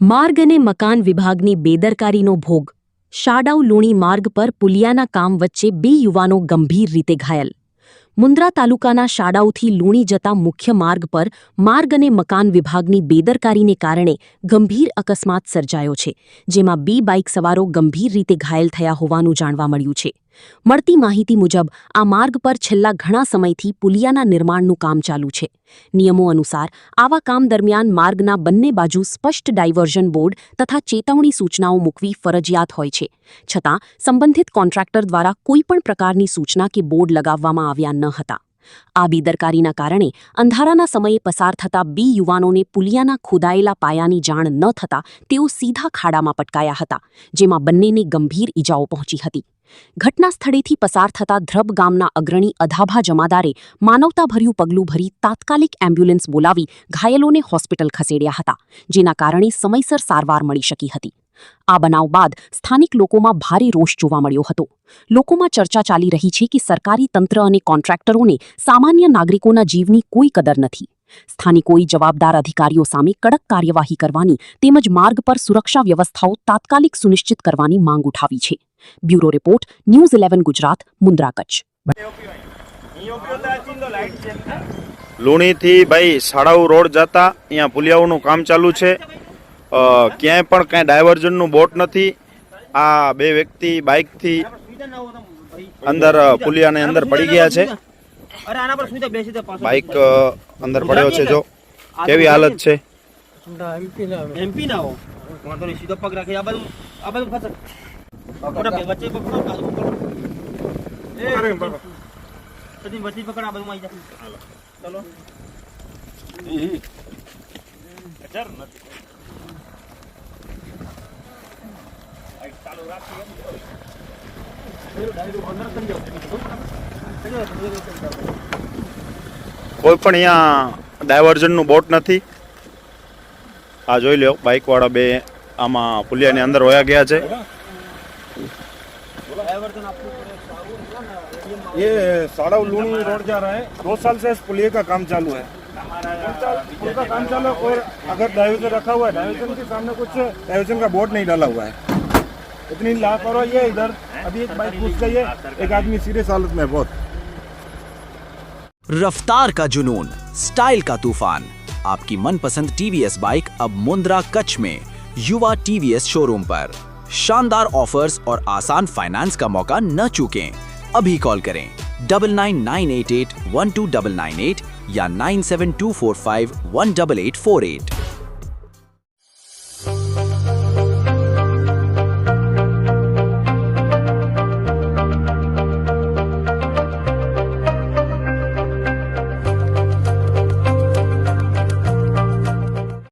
માર્ગ અને મકાન વિભાગની બેદરકારીનો ભોગ. શાડાઉ લુણી માર્ગ પર પુલિયાના કામ વચ્ચે 2 યુવાનો ગંભીર રીતે ઘાયલ. મુન્દ્રા તાલુકાના શાડાઉથી લુણી જતા મુખ્ય માર્ગ પર માર્ગ અને મકાન વિભાગની બેદરકારીને કારણે ગંભીર અકસ્માત સર્જાયો છે, જેમાં 2 બાઇક સવારો ગંભીર રીતે ઘાયલ થયા હોવાનું જાણવા મળ્યું છે. મળતી માહિતી મુજબ આ માર્ગ પર છેલ્લા ઘણા સમયથી પુલિયાના નિર્માણનું કામ ચાલુ છે. નિયમો અનુસાર આવા કામ દરમિયાન માર્ગના બંને બાજુ સ્પષ્ટ ડાયવર્ઝન બોર્ડ તથા ચેતવણી સૂચનાઓ મૂકવી ફરજિયાત હોય છે. છતાં સંબંધિત કોન્ટ્રાક્ટર દ્વારા કોઈપણ પ્રકારની સૂચના કે બોર્ડ લગાવવામાં આવ્યા ન હતા. આ બેદરકારીના કારણે અંધારાના સમયે પસાર થતા 2 યુવાનોને પુલિયાના ખોદાયેલા પાયાની જાણ ન થતાં તેઓ સીધા ખાડામાં પટકાયા હતા, જેમાં બંનેને ગંભીર ઈજાઓ પહોંચી હતી. ઘટના સ્થળેથી પસાર થતા ધ્રબ ગામના અગ્રણી અધાભા જમાદારે માનવતાભર્યું પગલું ભરી તાત્કાલિક એમ્બ્યુલન્સ બોલાવી ઘાયલોને હોસ્પિટલ ખસેડ્યા હતા, જેના કારણે સમયસર સારવાર મળી શકી હતી. આ બનાવ બાદ સ્થાનિક લોકોમાં ભારે રોષ જોવા મળ્યો હતો. લોકોમાં ચર્ચા ચાલી રહી છે કે સરકારી તંત્ર અને કોન્ટ્રાક્ટરોને સામાન્ય નાગરિકોના જીવની કોઈ કદર નથી. સ્થાનિકોએ જવાબદાર અધિકારીઓ સામે કડક કાર્યવાહી કરવાની તેમજ માર્ગ પર સુરક્ષા વ્યવસ્થાઓ તાત્કાલિક સુનિશ્ચિત કરવાની માંગ ઉઠાવી છે. Bureau report, news 11 Gujarat, Mundra, Kutch. લુણીથી ભાઈ શાડાઉ રોડ જતા અહીંયા પુલિયાઓનું કામ ચાલુ છે. ક્યાંય પણ કાંઈ ડાયવર્ઝનનું બોટ નથી. આ 2 વ્યક્તિ બાઇકથી અંદર પુલિયાની અંદર પડી ગયા છે. બાઇક અંદર પડ્યો છે. જો કેવી હાલત છે. કોઈ પણ અહીંયા ડાયવર્ઝનનું બોટ નથી. આ જોઈ લો, બાઇક વાળા 2 આમાં પુલિયાની અંદર હોયા ગયા છે. ये शाडाउ लूणी रोड जा रहा है. 2 साल से इस पुलिया का काम चालू है. पुल का काम चालू है और अगर डाइवर्जन रखा हुआ है, डाइवर्जन के सामने कुछ डाइवर्जन का बोर्ड नहीं डाला हुआ है. इतनी लापरवाही है. इधर अभी एक बाइक घुस गई है, एक आदमी सीरियस हालत में है बहुत. रफ्तार का जुनून, स्टाइल का तूफान. आपकी मनपसंद TVS बाइक अब मुंद्रा, कच्छ में युवा TVS शोरूम पर. शानदार ऑफर्स और आसान फाइनेंस का मौका न चूकें. अभी कॉल करें 9998812998 या 9724518848.